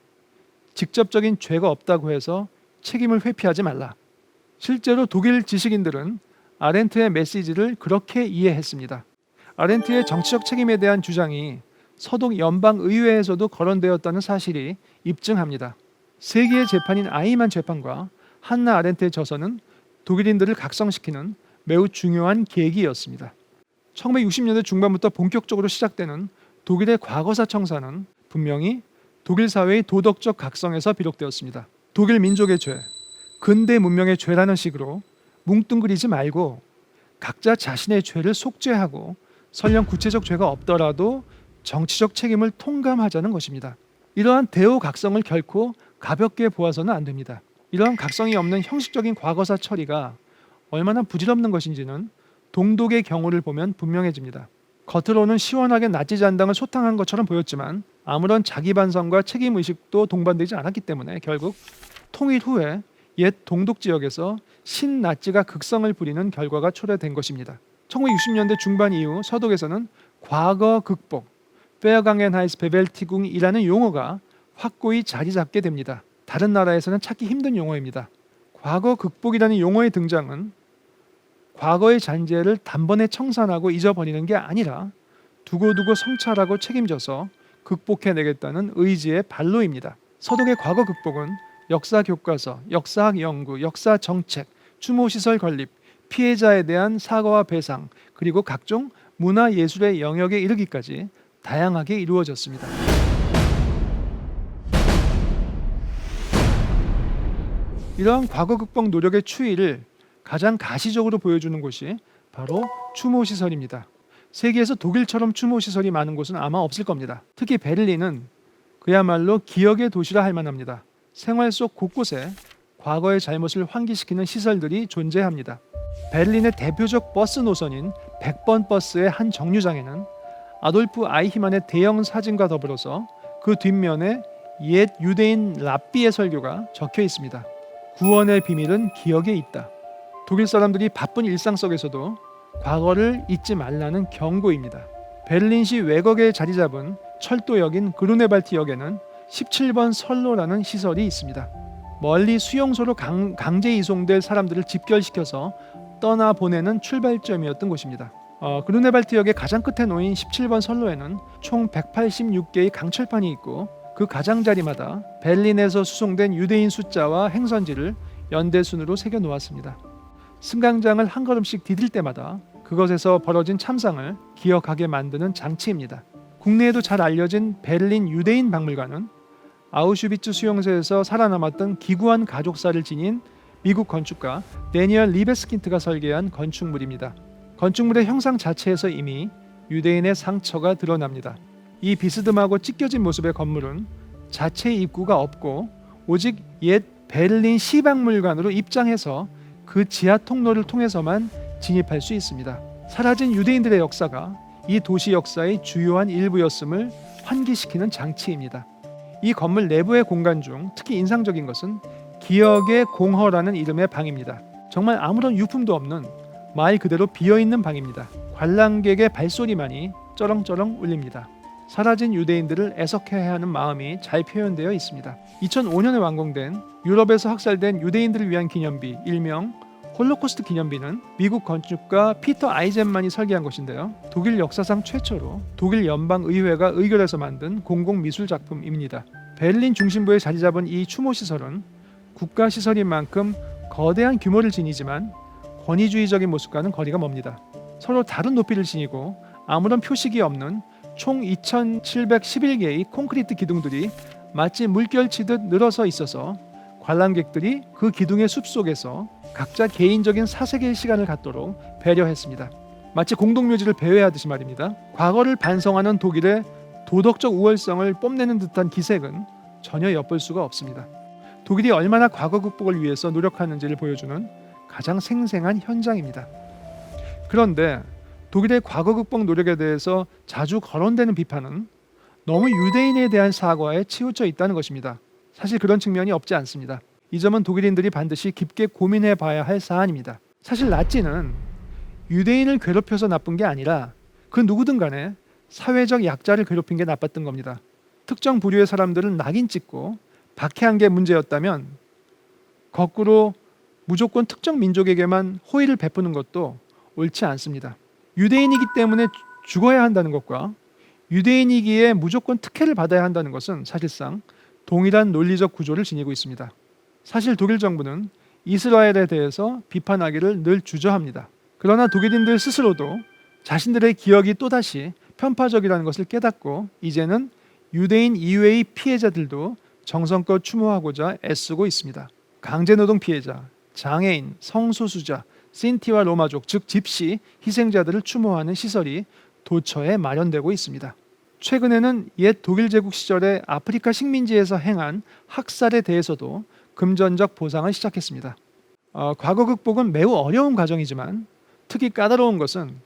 직접적인 죄가 없다고 해서 책임을 회피하지 말라. 실제로 독일 지식인들은 아렌트의 메시지를 그렇게 이해했습니다. 아렌트의 정치적 책임에 대한 주장이 서독 연방의회에서도 거론되었다는 사실이 입증합니다. 세계의 재판인 아이히만 재판과 한나 아렌트의 저서는 독일인들을 각성시키는 매우 중요한 계기였습니다. 1960년대 중반부터 본격적으로 시작되는 독일의 과거사 청사는 분명히 독일 사회의 도덕적 각성에서 비롯되었습니다. 독일 민족의 죄, 근대 문명의 죄라는 식으로 뭉뚱그리지 말고 각자 자신의 죄를 속죄하고 설령 구체적 죄가 없더라도 정치적 책임을 통감하자는 것입니다. 이러한 대오 각성을 결코 가볍게 보아서는 안 됩니다. 이러한 각성이 없는 형식적인 과거사 처리가 얼마나 부질없는 것인지는 동독의 경우를 보면 분명해집니다. 겉으로는 시원하게 나치 잔당을 소탕한 것처럼 보였지만 아무런 자기 반성과 책임 의식도 동반되지 않았기 때문에 결국 통일 후에 옛 동독 지역에서 신나치가 극성을 부리는 결과가 초래된 것입니다. 1960년대 중반 이후 서독에서는 과거 극복, Vergangenheitsbewältigung이라는 용어가 확고히 자리 잡게 됩니다. 다른 나라에서는 찾기 힘든 용어입니다. 과거 극복이라는 용어의 등장은 과거의 잔재를 단번에 청산하고 잊어버리는 게 아니라 두고두고 성찰하고 책임져서 극복해내겠다는 의지의 발로입니다. 서독의 과거 극복은 역사 교과서, 역사학 연구, 역사 정책, 추모시설 건립, 피해자에 대한 사과와 배상, 그리고 각종 문화예술의 영역에 이르기까지 다양하게 이루어졌습니다. 이러한 과거 극복 노력의 추이를 가장 가시적으로 보여주는 곳이 바로 추모시설입니다. 세계에서 독일처럼 추모시설이 많은 곳은 아마 없을 겁니다. 특히 베를린은 그야말로 기억의 도시라 할 만합니다. 생활 속 곳곳에 과거의 잘못을 환기시키는 시설들이 존재합니다. 베를린의 대표적 버스 노선인 100번 버스의 한 정류장에는 아돌프 아이히만의 대형 사진과 더불어서 그 뒷면에 옛 유대인 랍비의 설교가 적혀 있습니다. 구원의 비밀은 기억에 있다. 독일 사람들이 바쁜 일상 속에서도 과거를 잊지 말라는 경고입니다. 베를린시 외곽에 자리 잡은 철도역인 그루네발트역에는 17번 선로라는 시설이 있습니다. 멀리 수용소로 강제 이송될 사람들을 집결시켜서 떠나보내는 출발점이었던 곳입니다. 그루네발트역의 가장 끝에 놓인 17번 선로에는 총 186개의 강철판이 있고 그 가장자리마다 베를린에서 수송된 유대인 숫자와 행선지를 연대순으로 새겨놓았습니다. 승강장을 한 걸음씩 디딜 때마다 그것에서 벌어진 참상을 기억하게 만드는 장치입니다. 국내에도 잘 알려진 베를린 유대인 박물관은 아우슈비츠 수용소에서 살아남았던 기구한 가족사를 지닌 미국 건축가 데니얼 리베스킨트가 설계한 건축물입니다. 건축물의 형상 자체에서 이미 유대인의 상처가 드러납니다. 이 비스듬하고 찢겨진 모습의 건물은 자체 입구가 없고 오직 옛 베를린 시박물관으로 입장해서 그 지하 통로를 통해서만 진입할 수 있습니다. 사라진 유대인들의 역사가 이 도시 역사의 주요한 일부였음을 환기시키는 장치입니다. 이 건물 내부의 공간 중 특히 인상적인 것은 기억의 공허라는 이름의 방입니다. 정말 아무런 유품도 없는 말 그대로 비어있는 방입니다. 관람객의 발소리만이 쩌렁쩌렁 울립니다. 사라진 유대인들을 애석해야 하는 마음이 잘 표현되어 있습니다. 2005년에 완공된 유럽에서 학살된 유대인들을 위한 기념비, 일명 홀로코스트 기념비는 미국 건축가 피터 아이젠만이 설계한 것인데요. 독일 역사상 최초로 독일 연방의회가 의결해서 만든 공공미술작품입니다. 베를린 중심부에 자리 잡은 이 추모시설은 국가시설인 만큼 거대한 규모를 지니지만 권위주의적인 모습과는 거리가 멉니다. 서로 다른 높이를 지니고 아무런 표식이 없는 총 2,711개의 콘크리트 기둥들이 마치 물결치듯 늘어서 있어서 관람객들이 그 기둥의 숲속에서 각자 개인적인 사색의 시간을 갖도록 배려했습니다. 마치 공동묘지를 배회하듯이 말입니다. 과거를 반성하는 독일의 도덕적 우월성을 뽐내는 듯한 기색은 전혀 엿볼 수가 없습니다. 독일이 얼마나 과거 극복을 위해서 노력하는지를 보여주는 가장 생생한 현장입니다. 그런데 독일의 과거 극복 노력에 대해서 자주 거론되는 비판은 너무 유대인에 대한 사과에 치우쳐 있다는 것입니다. 사실 그런 측면이 없지 않습니다. 이 점은 독일인들이 반드시 깊게 고민해 봐야 할 사안입니다. 사실 나치는 유대인을 괴롭혀서 나쁜 게 아니라 그 누구든 간에 사회적 약자를 괴롭힌 게 나빴던 겁니다. 특정 부류의 사람들은 낙인 찍고 박해한 게 문제였다면 거꾸로 무조건 특정 민족에게만 호의를 베푸는 것도 옳지 않습니다. 유대인이기 때문에 죽어야 한다는 것과 유대인이기에 무조건 특혜를 받아야 한다는 것은 사실상 동일한 논리적 구조를 지니고 있습니다. 사실 독일 정부는 이스라엘에 대해서 비판하기를 늘 주저합니다. 그러나 독일인들 스스로도 자신들의 기억이 또다시 편파적이라는 것을 깨닫고 이제는 유대인 이외의 피해자들도 정성껏 추모하고자 애쓰고 있습니다. 강제노동 피해자, 장애인, 성소수자, 신티와 로마족, 즉 집시 희생자들을 추모하는 시설이 도처에 마련되고 있습니다. 최근에는 옛 독일 제국 시절의 아프리카 식민지에서 행한 학살에 대해서도 금전적 보상을 시작했습니다. 과거 극복은 매우 어려운 과정이지만 특히 까다로운 것은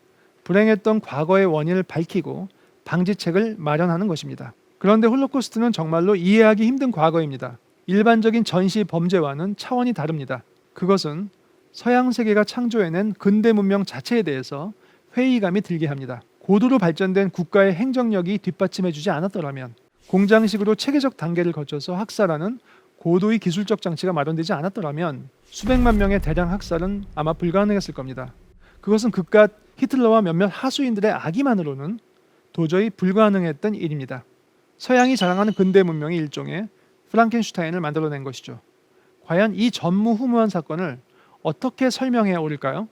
불행했던 과거의 원인을 밝히고 방지책을 마련하는 것입니다. 그런데 홀로코스트는 정말로 이해하기 힘든 과거입니다. 일반적인 전시 범죄와는 차원이 다릅니다. 그것은 서양 세계가 창조해낸 근대 문명 자체에 대해서 회의감이 들게 합니다. 고도로 발전된 국가의 행정력이 뒷받침해주지 않았더라면, 공장식으로 체계적 단계를 거쳐서 학살하는 고도의 기술적 장치가 마련되지 않았더라면 수백만 명의 대량 학살은 아마 불가능했을 겁니다. 그것은 그깟 히틀러와 몇몇 하수인들의 악의만으로는 도저히 불가능했던 일입니다. 서양이 자랑하는 근대 문명의 일종의 프랑켄슈타인을 만들어낸 것이죠. 과연 이 전무후무한 사건을 어떻게 설명해야 옳을까요?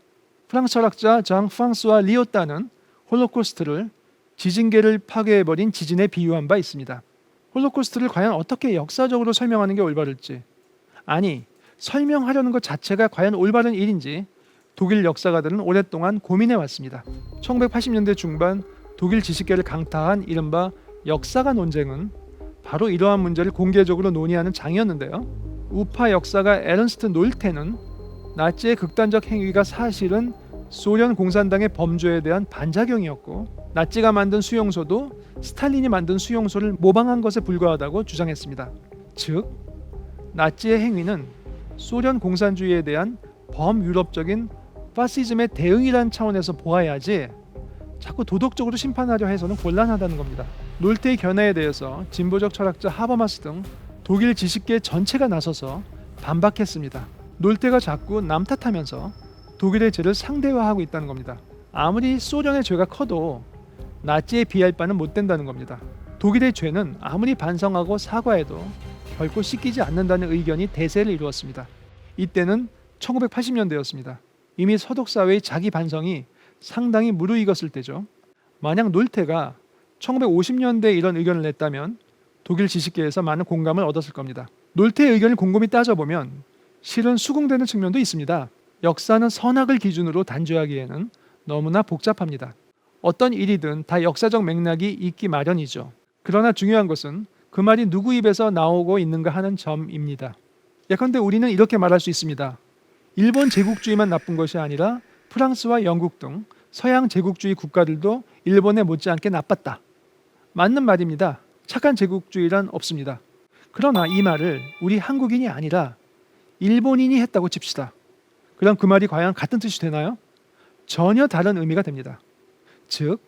프랑스 철학자 장 프랑스와 리오따는 홀로코스트를 지진계를 파괴해버린 지진에 비유한 바 있습니다. 홀로코스트를 과연 어떻게 역사적으로 설명하는 게 올바를지, 아니 설명하려는 것 자체가 과연 올바른 일인지 독일 역사가들은 오랫동안 고민해왔습니다. 1980년대 중반 독일 지식계를 강타한 이른바 역사가 논쟁은 바로 이러한 문제를 공개적으로 논의하는 장이었는데요. 우파 역사가 에른스트 놀테는 나치의 극단적 행위가 사실은 소련 공산당의 범죄에 대한 반작용이었고 나치가 만든 수용소도 스탈린이 만든 수용소를 모방한 것에 불과하다고 주장했습니다. 즉, 나치의 행위는 소련 공산주의에 대한 범유럽적인 파시즘의 대응이라는 차원에서 보아야지 자꾸 도덕적으로 심판하려 해서는 곤란하다는 겁니다. 놀테의 견해에 대해서 진보적 철학자 하버마스 등 독일 지식계 전체가 나서서 반박했습니다. 놀테가 자꾸 남 탓하면서 독일의 죄를 상대화하고 있다는 겁니다. 아무리 소련의 죄가 커도 나치에 비할 바는 못 된다는 겁니다. 독일의 죄는 아무리 반성하고 사과해도 결코 씻기지 않는다는 의견이 대세를 이루었습니다. 이때는 1980년대였습니다. 이미 서독사회의 자기 반성이 상당히 무르익었을 때죠. 만약 놀테가 1950년대에 이런 의견을 냈다면 독일 지식계에서 많은 공감을 얻었을 겁니다. 놀테의 의견을 곰곰이 따져보면 실은 수긍되는 측면도 있습니다. 역사는 선악을 기준으로 단죄하기에는 너무나 복잡합니다. 어떤 일이든 다 역사적 맥락이 있기 마련이죠. 그러나 중요한 것은 그 말이 누구 입에서 나오고 있는가 하는 점입니다. 예컨대 우리는 이렇게 말할 수 있습니다. 일본 제국주의만 나쁜 것이 아니라 프랑스와 영국 등 서양 제국주의 국가들도 일본에 못지않게 나빴다. 맞는 말입니다. 착한 제국주의란 없습니다. 그러나 이 말을 우리 한국인이 아니라 일본인이 했다고 칩시다. 그럼 그 말이 과연 같은 뜻이 되나요? 전혀 다른 의미가 됩니다. 즉,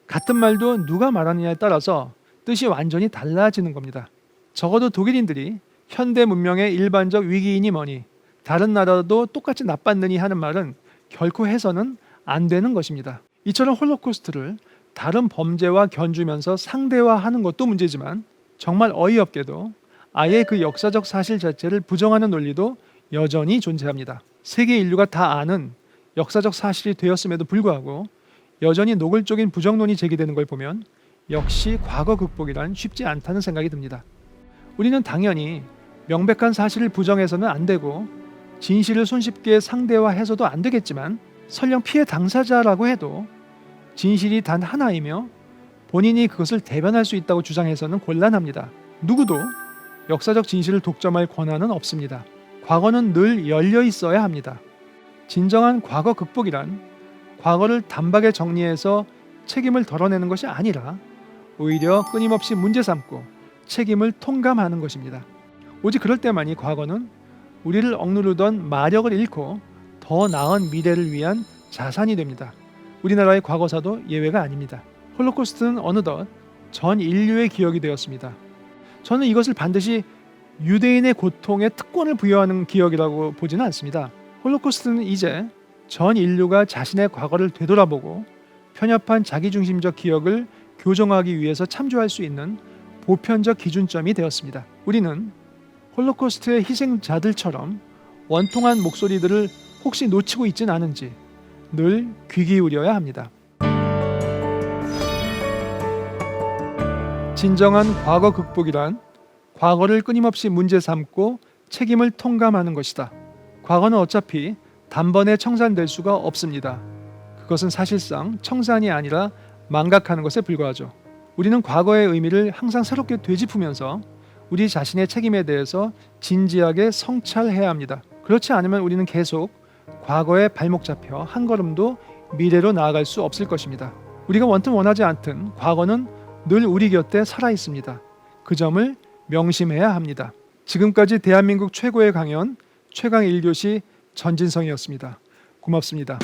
같은 말도 누가 말하느냐에 따라서 뜻이 완전히 달라지는 겁니다. 적어도 독일인들이 현대 문명의 일반적 위기이니 뭐니 다른 나라도 똑같이 나빴느니 하는 말은 결코 해서는 안 되는 것입니다. 이처럼 홀로코스트를 다른 범죄와 견주면서 상대화하는 것도 문제지만 정말 어이없게도 아예 그 역사적 사실 자체를 부정하는 논리도 여전히 존재합니다. 세계 인류가 다 아는 역사적 사실이 되었음에도 불구하고 여전히 노골적인 부정론이 제기되는 걸 보면 역시 과거 극복이란 쉽지 않다는 생각이 듭니다. 우리는 당연히 명백한 사실을 부정해서는 안 되고 진실을 손쉽게 상대화해서도 안 되겠지만 설령 피해 당사자라고 해도 진실이 단 하나이며 본인이 그것을 대변할 수 있다고 주장해서는 곤란합니다. 누구도 역사적 진실을 독점할 권한은 없습니다. 과거는 늘 열려 있어야 합니다. 진정한 과거 극복이란 과거를 단박에 정리해서 책임을 덜어내는 것이 아니라 오히려 끊임없이 문제 삼고 책임을 통감하는 것입니다. 오직 그럴 때만이 과거는 우리를 억누르던 마력을 잃고 더 나은 미래를 위한 자산이 됩니다. 우리나라의 과거사도 예외가 아닙니다. 홀로코스트는 어느덧 전 인류의 기억이 되었습니다. 저는 이것을 반드시 유대인의 고통에 특권을 부여하는 기억이라고 보지는 않습니다. 홀로코스트는 이제 전 인류가 자신의 과거를 되돌아보고 편협한 자기중심적 기억을 교정하기 위해서 참조할 수 있는 보편적 기준점이 되었습니다. 우리는 홀로코스트의 희생자들처럼 원통한 목소리들을 혹시 놓치고 있진 않은지 늘 귀 기울여야 합니다. 진정한 과거 극복이란 과거를 끊임없이 문제 삼고 책임을 통감하는 것이다. 과거는 어차피 단번에 청산될 수가 없습니다. 그것은 사실상 청산이 아니라 망각하는 것에 불과하죠. 우리는 과거의 의미를 항상 새롭게 되짚으면서 우리 자신의 책임에 대해서 진지하게 성찰해야 합니다. 그렇지 않으면 우리는 계속 과거에 발목 잡혀 한 걸음도 미래로 나아갈 수 없을 것입니다. 우리가 원튼 원하지 않든 과거는 늘 우리 곁에 살아 있습니다. 그 점을 명심해야 합니다. 지금까지 대한민국 최고의 강연 최강 1교시 전진성이었습니다. 고맙습니다.